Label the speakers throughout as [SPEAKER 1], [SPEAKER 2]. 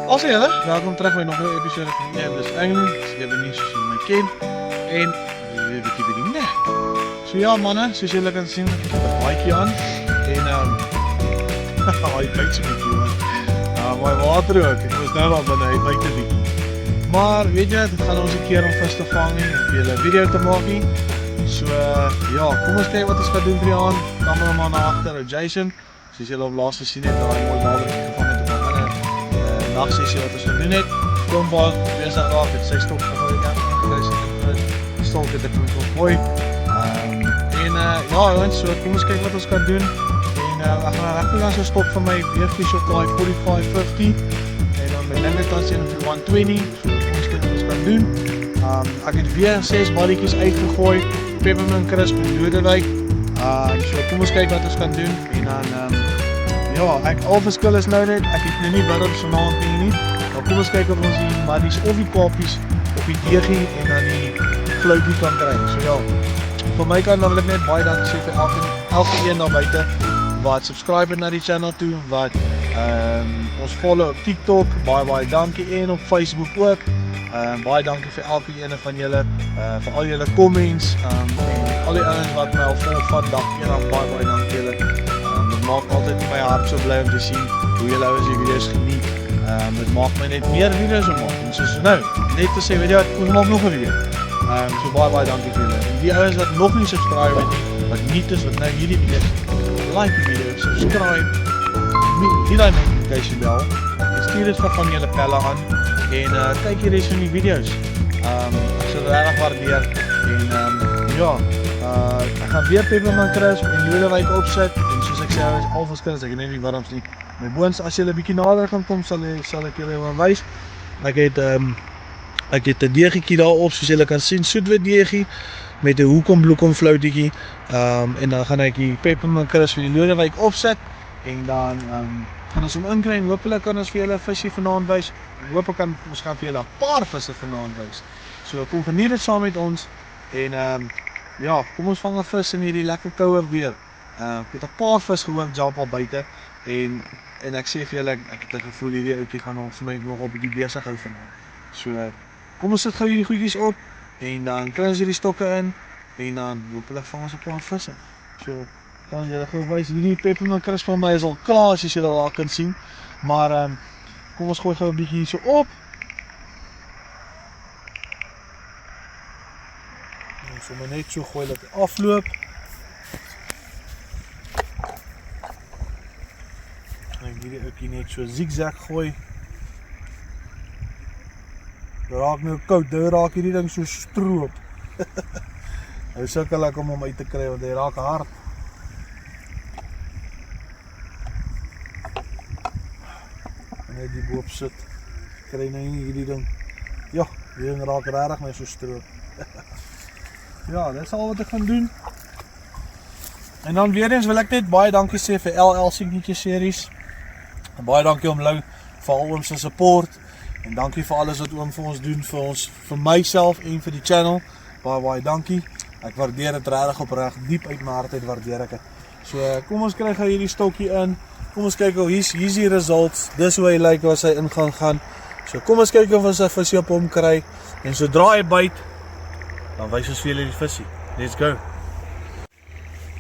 [SPEAKER 1] Also julle, welkom terug by nog 'n episode van Earless England. Jy weet nie soos jy my ken en jy weet bietjie die net. So ja manne, soos julle kan sien, ek het 'n baadjie aan en hy byt so 'n bietjie man. My water ook, ek was nou daar binne, hy byt 'n bietjie. Maar weet jy, dit gaan ons 'n keer om vis te vang en vir julle 'n video te maak nie. So ja, kom ons kyk wat ons gaan doen vir die aand. Kameraman daar agter, Jason. Soos julle op laas gesien het, daai mooi water gevang het op 'n nagsessie wat ons gedoen het. Kom waar besig raak het sy stok gegooi het en die stok het ek gegooi. Ja, ons so kom ons kyk wat ons kan doen. En ek gaan regtig dan so stok van my weerfish op daai 45-50 en dan my limit dan sien vir 120. So kom ons kyk wat ons kan doen. Ek het weer 6 balletjies uitgegooi. Peppermint crisp en Lodewyk. So kom ons kyk wat ons kan doen en dan ja, al verskil is nou net, ek het nou nie wurms vanaand nie. Dan kom ons kyk of ons die maddies of die kapies op die deegie en dan die fluitjie kan kry. So ja, vir my kant dan wil ek net baie dankie sê vir elke een daar buite wat subscribe na die channel toe, wat ons follow op TikTok, baie dankie en op Facebook ook. Baie dankie vir elke ene van julle, vir al julle comments en al die ouens wat my al volg van dag 1 af, baie dankie julle. Dit maak altyd my hart so bly om te sien hoe julle ouens die video's geniet. Dit maak my net meer video's om maak. En soos nou, net te sê, weet jy wat, ons maak nog 'n video. So baie dankie vir julle. En die ouens wat nog nie subscribe het nie, wat nie is wat nou hierdie video like die video, subscribe, hit die notification bell, en stuur dit van julle pelle aan en kyk die res van die video's. Ek sal dit regtig waardeer en ja, ek gaan weer Peppermint crisp en Lodewyk opsit en soos ek sê, is al verskil, ek het net nie wurms nie. My boons, as julle 'n bietjie nader gaan kom, sal ek julle wys. Ek het 'n deegietjie daarop, soos julle kan sien, soetwit deegie met 'n hoekom bloekom floutietjie. En dan gaan ek die Peppermint crisp en die Lodewyk opsit en dan gaan ons hom inkry en hopelik kan ons vir julle 'n visie vanaand wys. Hoop ek kan ons gaan vir julle 'n paar visse vanaand wys. So kom geniet dit saam met ons en ja, kom ons vang 'n vis in hierdie lekker koue weer. Ek het 'n paar vis gehoor jump al buite en ek sê vir julle, ek het 'n gevoel hierdie ouetjie gaan ons vir my nog 'n bietjie besig hou vanaand. So kom ons sit gou hierdie goedjies op en dan kry ons hierdie stokke in en dan hopelik vang ons 'n paar visse. So kan julle gou wys, hierdie Peppermint crisp van my is al klaar as julle daar kan sien. Maar kom ons gooi gou 'n bietjie hierso op. So maar net so gooi dat hy afloop. En hierdie ouetjie net so zigzag gooi. Raak nou koud, nou raak hierdie ding so stroop. Hy sukkel ek om hom uit te kry want hy raak hard. En net die boop sit. Kry nou nie hierdie ding. Ja, die ding raak regtig net so stroop. Ja, dit is al wat ek gaan doen. En dan weer eens wil ek net baie dankie sê vir LL Signature Series. En baie dankie om Lou vir al oom se support. En dankie vir alles wat oom vir ons doen, vir myself en vir die channel. Baie dankie. Ek waardeer dit regtig opreg, diep uit my hart uit waardeer ek dit. So kom ons kry gou hierdie stokkie in. Kom ons kyk hoe hier's die results. Dis hoe hy lyk as hy in gaan. So kom ons kyk of ons 'n visie op hom kry. En sodra hy byt, dan wys ons vir julle die visie. Let's go.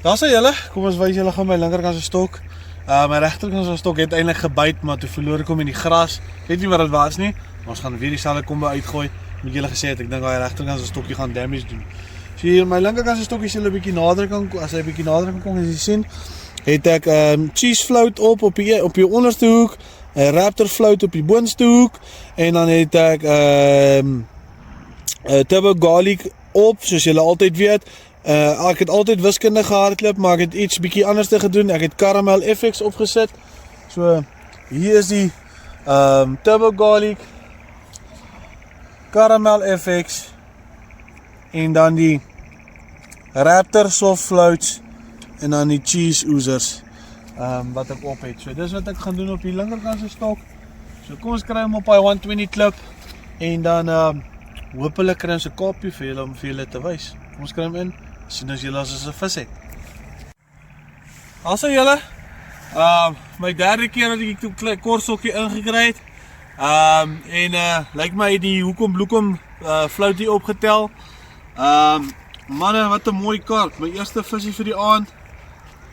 [SPEAKER 1] Daar sê julle, kom ons wys julle gou my linkerkant se stok. My regterkant se stok het eintlik gebyt, maar toe verloor ek hom in die gras. Ek weet nie wat dit was nie, maar ons gaan weer dieselfde kombo uitgooi. Moet julle gesê het, ek dink daai regterkant se stokkie gaan damage doen. So hier my linkerkant se stokkie sal 'n bietjie nader kan kom, as hy 'n bietjie nader kan kom, as jy sien, het ek cheese float op die onderste hoek, 'n raptor float op die boonste hoek en dan het ek turbo garlic op, soos julle altyd weet. Ek het altyd wiskundig gehardloop, maar ek het iets bietjie anders te gedoen. Ek het caramel FX opgesit. So hier is die turbo garlic, caramel FX en dan die raptor soft floats en dan die cheese oozers wat ek op het. So dis wat ek gaan doen op die linkerkant se stok. So kom ons kry hom op hy 120 klip en dan hopelik kry ons 'n kapie vir julle om vir julle te wys. Kom ons kry hom in. Sien as julle as 'n vis het. Also julle, my derde keer dat ek die kortsokkie ingekry het.
[SPEAKER 2] Lyk my die hoekom bloekom floutie opgetel. Manne, wat 'n mooi karp. My eerste visie vir die aand.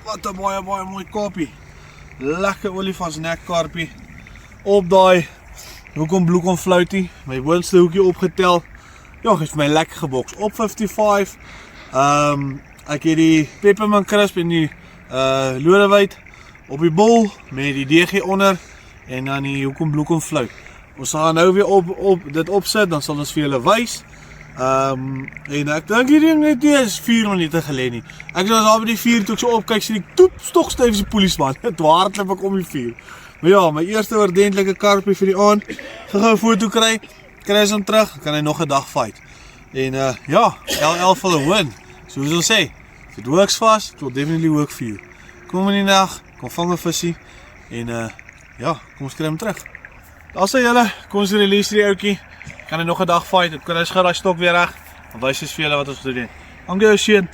[SPEAKER 2] Wat 'n baie mooi karpie. Lekker olifantsnek karpie. Op daai hoekom bloekom floutie. My boonste hoekie opgetel. Ja, het my lekker geboks. Op 55. Ek het die peppermint crisp en die lodewyd op die bol met die DG onder en dan die hoekom bloekom flout. Ons gaan nou weer dit opsit, dan sal ons vir julle wys. En ek dink hierdie net nie is 4 minute gelê nie. Ek was daar by die vuur toe ek so opkyk, sien ek toep stokstyf is die polisieman. Dit hardloop ek om die vuur. Maar ja, my eerste ordentlike karpie vir die aand. Gou 'n foto kry ons hom terug, kan hy nog 'n dag fight. En ja, LL vir 'n win. Soos ons sê, as dit works vas, it will definitely work for you. Kom in die nag, kom vang 'n visie en ja, kom ons kry hom terug. Daar sê julle, kom ons release die ouetjie. Kan hy nog 'n dag fight. Ek kan hy skou daai stok weer reg. Dan wys ons vir julle wat ons gedoen het. Dankie jou seun.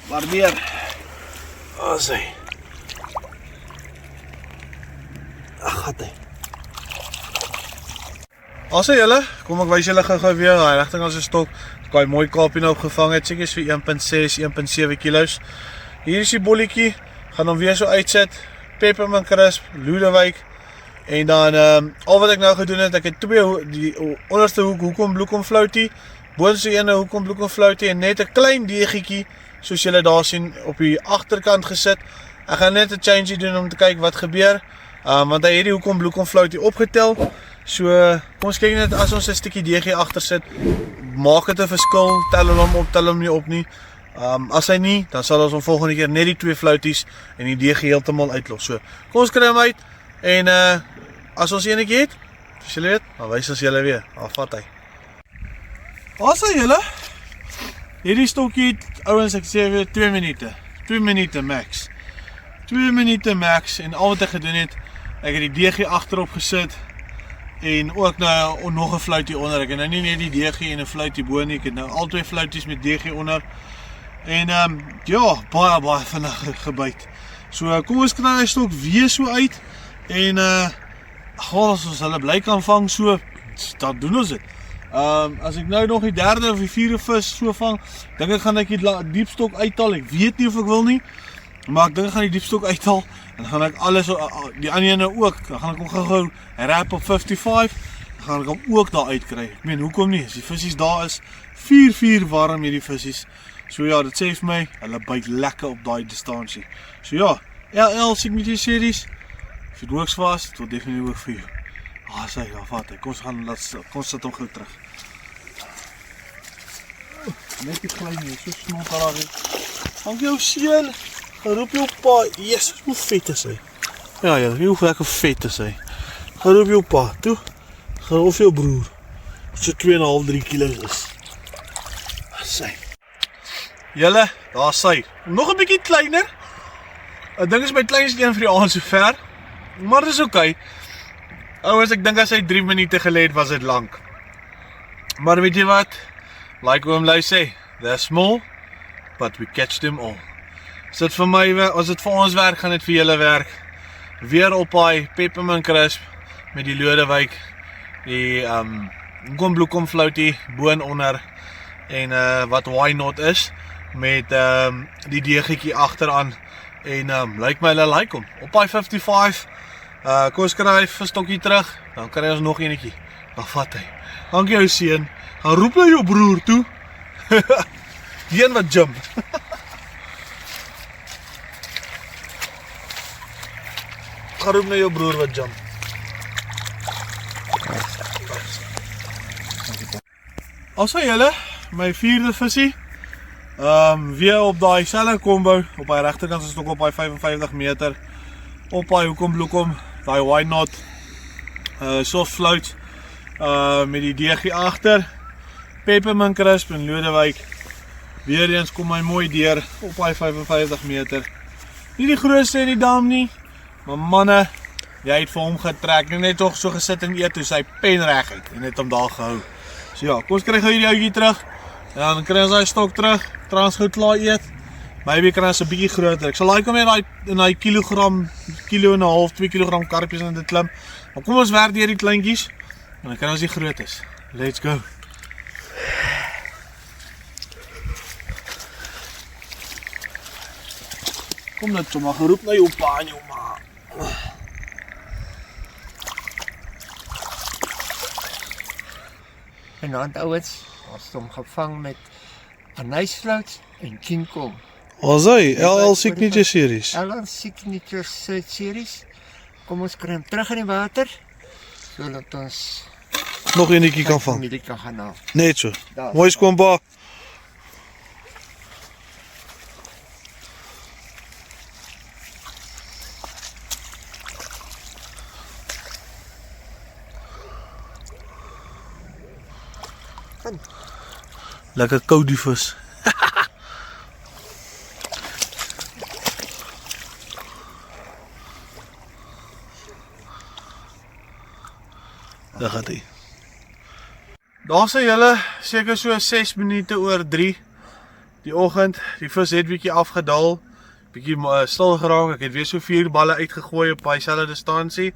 [SPEAKER 2] Waardeer. As hy. Ag, gat hy. As julle, kom ek wys julle gou weer daai rigting as 'n stok. Ek het 'n mooi karpie nou opgevang het, seker vir 1.6, 1.7 kilos. Hier is die bolletjie. Gaan hom weer so uitsit. Peppermint crisp, Lodewyk. En dan al wat ek nou gedoen het, ek het die onderste hoekom bloekom floutie, boonste ene hoekom bloekom floutie en net 'n klein deegietjie soos julle daar sien op die agterkant gesit. Ek gaan net 'n change doen om te kyk wat gebeur. Want hy het die hoekom bloekom floutie opgetel. So kom ons kyk net as ons 'n stukkie deegie agter sit, maak dit 'n verskil, tel hom op, tel hom nie op nie. As hy nie, dan sal ons hom volgende keer net die 2 flouties en die deegie heeltemal uitlos. So kom ons kry hom uit en as ons enetjie het, as julle weet, dan wys ons julle weer. Dan vat hy. As hy julle, hierdie stokkie het, ouens, ek sê weer 2 minute. 2 minute max. 2 minute max en al wat ek gedoen het, ek het die DG agterop gesit en ook nou nog 'n floutie onder. Ek het nou nie net die DG en 'n floutie bo nie, ek het nou al 2 flouties met DG onder. En ja, baie vinnig gebyt. So kom ons kry hy stok weer so uit en as ons hulle bly kan vang so, dan doen ons dit. As ek nou nog die 3de of die 4de vis so vang, dink ek gaan ek die diepstok uithaal. Ek weet nie of ek wil nie, maar ek dink ek gaan die diepstok uithaal en dan gaan ek alles, die ander ene ook, dan gaan ek hom gou wrap op 55, dan gaan ek hom ook daar uitkry. Ek meen, hoekom nie? As die visies daar is, 4 warm hierdie visies. So ja, dit sê vir my, hulle byt lekker op daai distansie. So ja, LL Signature Series, if it works fast, it will definitely work for you. Sê, ja, vat hy. Kom ons sit hom gou terug. Net die klein hier, so snot daar weer. Dankie jou seun. Geroep jou pa. Jesus, hoe vet is hy? Ja, hoe lekker vet is hy. Geroep jou pa, toe. Geroep jou broer. So 2,5-3 kilos is. Sê. Julle, daar sy. Nog 'n bietjie kleiner. Ek dink is my kleinste een vir die aand so ver. Maar dis oké. Ouers, ek dink as hy 3 minute gelê het, was dit lank. Maar weet jy wat? Like oom Lui sê, they're small, but we catch them all. As dit vir my, as dit vir ons werk, gaan dit vir julle werk. Weer op daai peppermint crisp met die Lodewyk, die hoekom bloekom floutie boon onder en wat why not is met die deegetjie agteraan en lyk my hulle like hom. Op daai 55 kom ons kry hy visstokkie terug, dan kry ons nog enetjie. Dan vat hy. Dankie jou seun. Gaan roep nou jou broer toe. Die een wat jump. Gaan roep nou jou broer wat jump. Also julle, my 4de visie. Weer op daai selfe combo, op daai regterkant is ook op daai 55 meter. Op daai hoekom bloekom, daai why not soft float met die DG agter. Peppermint crisp en Lodewyk. Weer eens kom hy mooi deur op daai 55 meter. Nie die grootste in die dam nie, maar manne, jy het vir hom getrek. Net toch so gesit en eet toe sy pen reg het en het hom daar gehou. So ja, kom ons kry gou hierdie ouetjie terug. En dan kry ons daai stok terug. Trouwens goed klaar eet. Maybe kry ons 'n bietjie groter. Ek sal like om in daai kilogram, kilo en 'n half, 2 kilogram karpies in dit klim. Maar kom ons werk deur die kleintjies en dan kan ons die grootes. Let's go. Kom net so maar geroep na jou pa en jou ma.
[SPEAKER 3] En dan ouens, ons het hom gevang met anysfluit en King Kong.
[SPEAKER 2] Ons hy, LL Signature Series.
[SPEAKER 3] LL Signature Series. Kom ons kry hom terug in die water, sodat ons
[SPEAKER 2] Nog enetjie kan vang.
[SPEAKER 3] familie kan gaan haal.
[SPEAKER 2] Net so.
[SPEAKER 3] Daar is
[SPEAKER 2] Mooi skoon pa.
[SPEAKER 3] Gaan.
[SPEAKER 2] Lekker koud die vis. Daar gaat hy. Daar sê julle seker so 6 minute oor 3 die oggend. Die vis het bietjie afgedaal, bietjie stil geraak. Ek het weer so 4 balle uitgegooi op daai selfde distansie.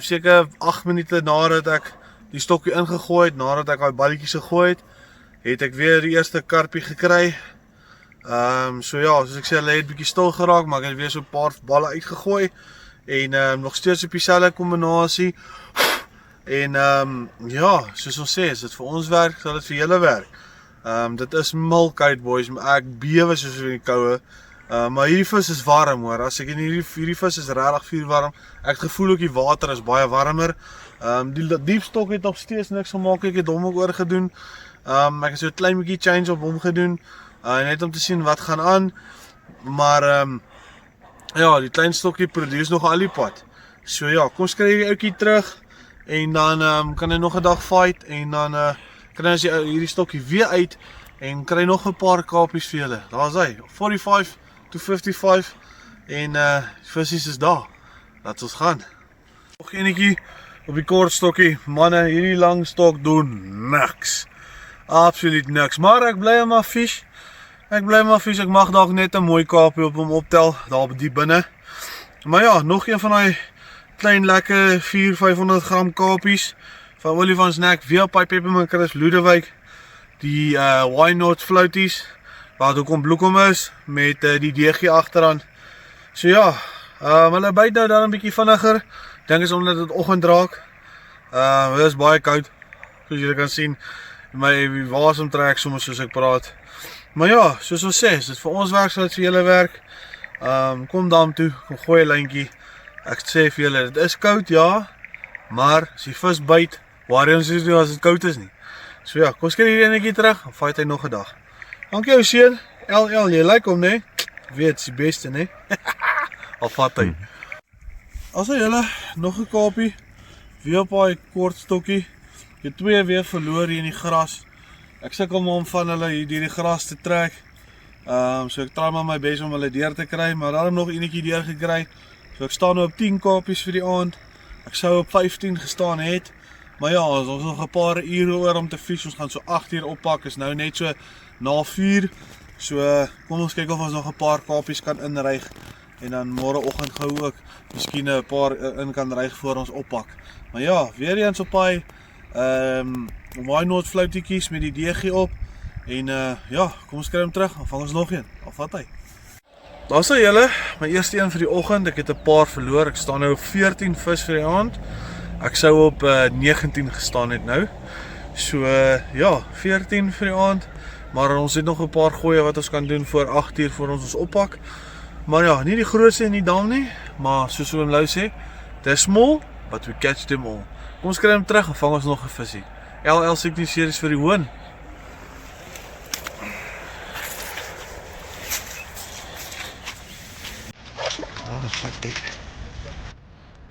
[SPEAKER 2] Seker 8 minute nadat ek die stokkie ingegooi het, nadat ek daai balletjies gegooi het ek weer die eerste karpie gekry. So ja, soos ek sê, hulle het bietjie stil geraak, maar ek het weer so 'n paar balle uitgegooi en nog steeds op dieselfde kombinasie. En ja, soos ons sê, as dit vir ons werk, sal dit vir julle werk. Dit is milkoud boys, maar ek bewe soos in die koue. Maar hierdie vis is warm hoor. As ek in hierdie vis is regtig vuurwarm. Ek het gevoel ook die water is baie warmer. Die diepstok het nog steeds niks gemaak. Ek het hom ook oorgedoen. Ek het so 'n klein bietjie change op hom gedoen. Net om te sien wat gaan aan. Maar ja, die klein stokkie produce nog al die pad. So ja, kom ons kry hierdie ouetjie terug. En dan kan hy nog 'n dag fight en dan kry ons hierdie stokkie weer uit en kry nog 'n paar kapies vir julle. Daar's hy, 45 to 55 en visies is daar. Laat ons gaan. Nog enetjie op die kort stokkie. Manne, hierdie lang stok doen niks. Absoluut niks. Maar ek bly maar vis. Ek mag dalk net 'n mooi kapie op hom optel daar diep binne. Maar ja, nog een van daai klein lekker 400-500 gram kapies van Olifantsnek, weer op Peppermint Chris Lodewyk. Die Why Not Floaties wat ook om bloekom is met die DG agteraan. So ja, hulle byt nou dan 'n bietjie vinniger. Dink is omdat dit oggend raak. Dit is baie koud. Soos julle kan sien, my wasem trek soms soos ek praat. Maar ja, soos ons sê, as dit vir ons werk, sal dit vir julle werk. Kom dam toe, kom gooi 'n lyntjie. Ek sê vir julle, dit is koud ja, maar as die vis byt, waar ons is nie as dit koud is nie. So ja, kom skry hierdie enetjie terug, dan fight hy nog 'n dag. Dankie ou seun, LL, jy like hom nê? Weet, is die beste nê? Al vat hy. Also julle, nog 'n kapie, weer op daai kort stokkie. Ek het 2 weer verloor hier in die gras. Ek sukkel om van hulle hier deur die gras te trek. So ek try maar my bes om hulle deur te kry, maar daarom nog enetjie deur gekry. So ek staan nou op 10 kapies vir die aand. Ek sou op 15 gestaan het. Maar ja, ons nog 'n paar ure oor om te vis. Ons gaan so 8 uur oppak. Is nou net so na 4. So kom ons kyk of ons nog 'n paar kapies kan inryg en dan môreoggend gou ook miskien 'n paar in kan ryg voor ons oppak. Maar ja, weer eens op daai Why Not floutietjies met die DG op. En ja, kom ons kry hom terug. Dan vang ons nog een. Al vat hy. Daar sê julle, my eerste een vir die oggend. Ek het 'n paar verloor. Ek staan nou op 14 vis vir die aand. Ek sou op 19 gestaan het nou. So ja, 14 vir die aand. Maar ons het nog 'n paar gooie wat ons kan doen voor 8 uur voor ons oppak. Maar ja, nie die grootste in die dam nie, maar soos oom Lou sê, they're small, but we catch them all. Kom ons kry hom terug en vang ons nog 'n visie. LL Signature Series vir die hoon.
[SPEAKER 3] Vat dit.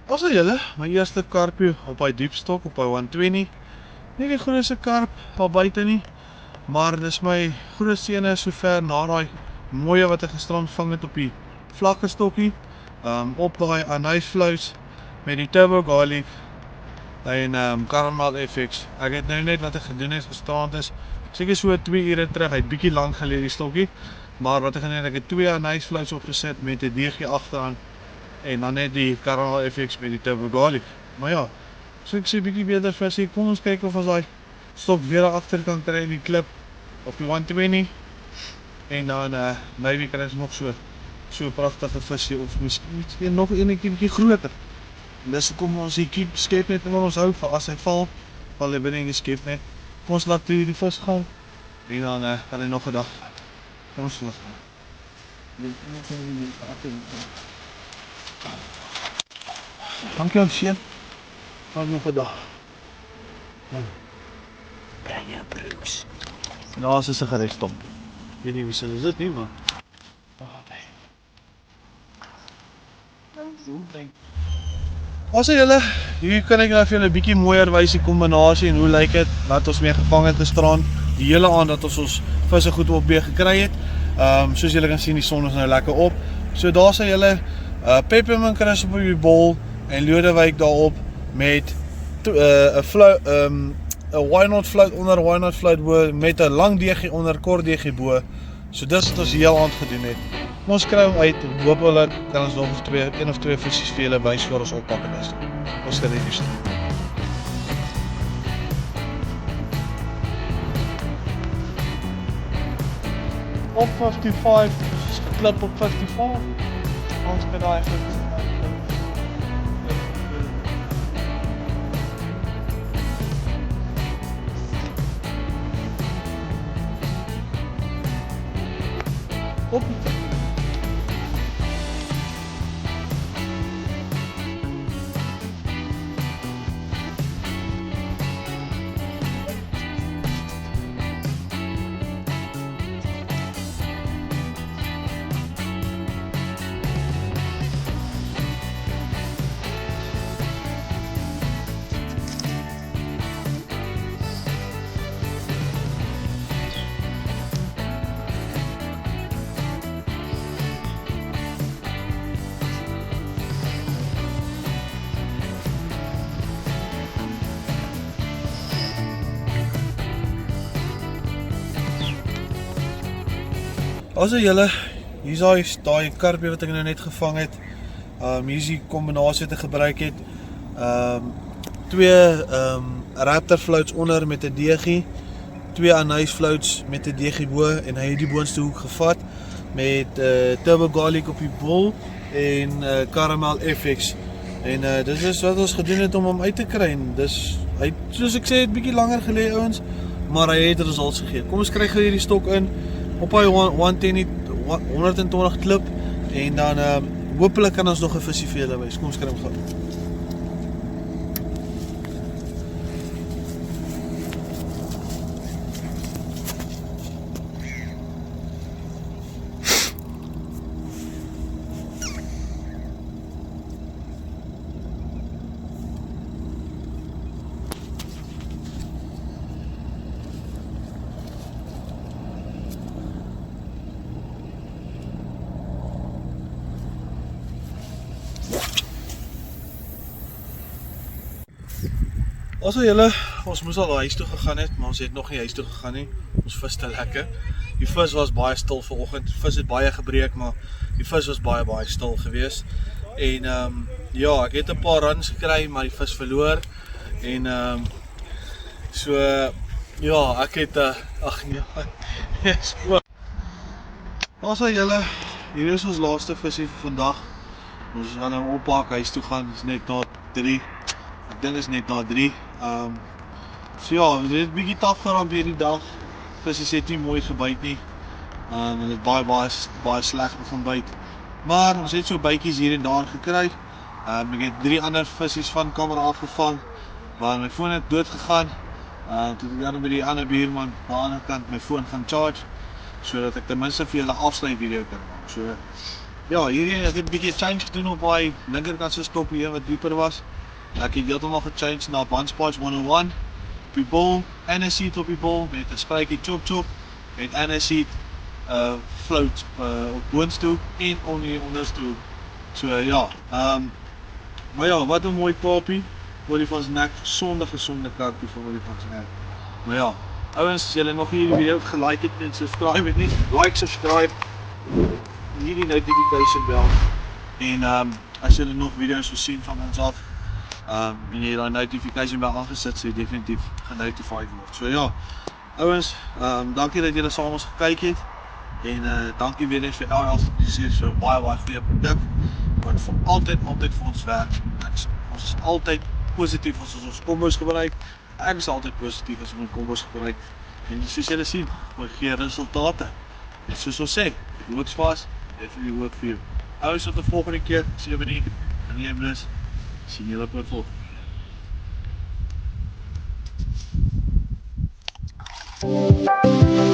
[SPEAKER 2] As julle, my eerste karpie op daai diepstok op daai 120. Nie die grootste karp daar buite nie, maar dis my grootste een sover na daai mooie wat ek gisterand vang het op die vlakker stokkie. Op daai anysfluit met die turbo garlic en caramel FX. Ek het nou net wat ek gedoen het gestaan is seker so 2 ure terug. Hy het bietjie lank gelê die stokkie, maar wat ek gedoen het, ek het 2 anysfluits opgeset met 'n DG agteraan en dan net die caramel FX met die turbo garlic.
[SPEAKER 1] Maar ja, so ek sê bietjie beter visie. Kom ons kyk of ons daai stok weer agter kan kry in die klip op die 120 en dan maybe kan ons nog so 'n pragtige visie of miskien nog enetjie bietjie groter. En dis hoekom ons die keep skep net in ons hou vir as hy val hy binne in die skep net. Kom ons laat die vis gaan en dan kan hy nog 'n dag. Kom ons laat gaan. Dankie aan Sean. Gaan nog 'n dag.
[SPEAKER 3] Brian Brooks.
[SPEAKER 1] Daar is 'n sigaretstomp. Weet nie wie se dit nie, maar Ons julle, hier kan ek nou vir julle 'n bietjie mooier wys die kombinasie en hoe lyk dit wat ons mee gevang het gisteraan. Die hele aand dat ons visse goed op beeg gekry het. Soos julle kan sien, die son is nou lekker op. So daar sal julle Peppermint Crisp op die bol en Lodewyk daarop met 'n why not float onder, why not float bo met 'n lang deegie onder, kort deegie bo. So dis wat ons heel aand gedoen het. Ons kry hom uit, hoopelik kan ons nog een of twee visies vir julle wys voor ons oppak en is. Ons gaan dit doen. Op 55, klip op 54. Ons kan daai op. Also julle, hier is daai karpie wat ek nou net gevang het. Hier is die kombinasie wat ek gebruik het. Twee raptor floats onder met 'n deegie, twee anise floats met 'n deegie bo en hy het die boonste hoek gevat met turbo garlic op die bol en caramel FX. En dis is wat ons gedoen het om hom uit te kry. En dis hy soos ek sê het bietjie langer gelê ouens, maar hy het results gegee. Kom ons kry gou hierdie stok in op hy 120 klip en dan hopelik kan ons nog 'n visie vir julle wys. Kom ons kry hom gou. Also julle, ons moes al huis toe gegaan het, maar ons het nog nie huis toe gegaan nie. Ons vis te lekker. Die vis was baie stil vanoggend. Die vis het baie gebreek, maar die vis was baie stil geweest. En ja, ek het 'n paar runs gekry, maar die vis verloor. En so ja, ek het ag nee. Yes. Also julle, hier is ons laaste visie vir vandag. Ons gaan nou oppak huis toe gaan. Dit is net na 3. Ek dink is net na 3. So ja, dit het 'n bietjie taaf geraak hierdie dag. Visse het nie mooi gebyt nie. En dit baie sleg begin byt. Maar ons het so bytjies hier en daar gekry. Ek het 3 ander visse van kamera afgevang. Waar my foon het dood gegaan. Toe ek dan by die ander buurman aan die ander kant my foon gaan charge, sodat ek ten minste vir julle afsluit video kan maak. So ja, hierdie het 'n bietjie change gedoen op daai linkerkant se stop hier wat dieper was. Ek het heeltemal gechange na Bunspotch 101. Op die bol, aniseed op die bol met 'n spruitjie chop met aniseed float op boonstoel en onderstoel. So ja, maar ja, wat 'n mooi karpie. Olifantsnek, gesonde karpie van olifantsnek. Maar ja, ouens, as julle nog nie hierdie video gelike het en subscribe het nie, like, subscribe, hierdie notification bell. En as julle nog video's wil sien van ons af,
[SPEAKER 2] En jy daai notification bell aangesit, so jy definitief genotified word. So ja, ouens, dankie dat julle saam ons gekyk het. En dankie weer eens vir elke wat so baie goeie produk wat vir altyd vir ons werk. Ons is altyd positief as ons kombos gebruik. Ek is altyd positief as ons kombos gebruik. En soos julle sien, ons gee resultate. En soos ons sê, it works for us, definitely work for you. Ouens, tot die volgende keer, 7 uur, in die ambulance, sien julle op die volgende keer.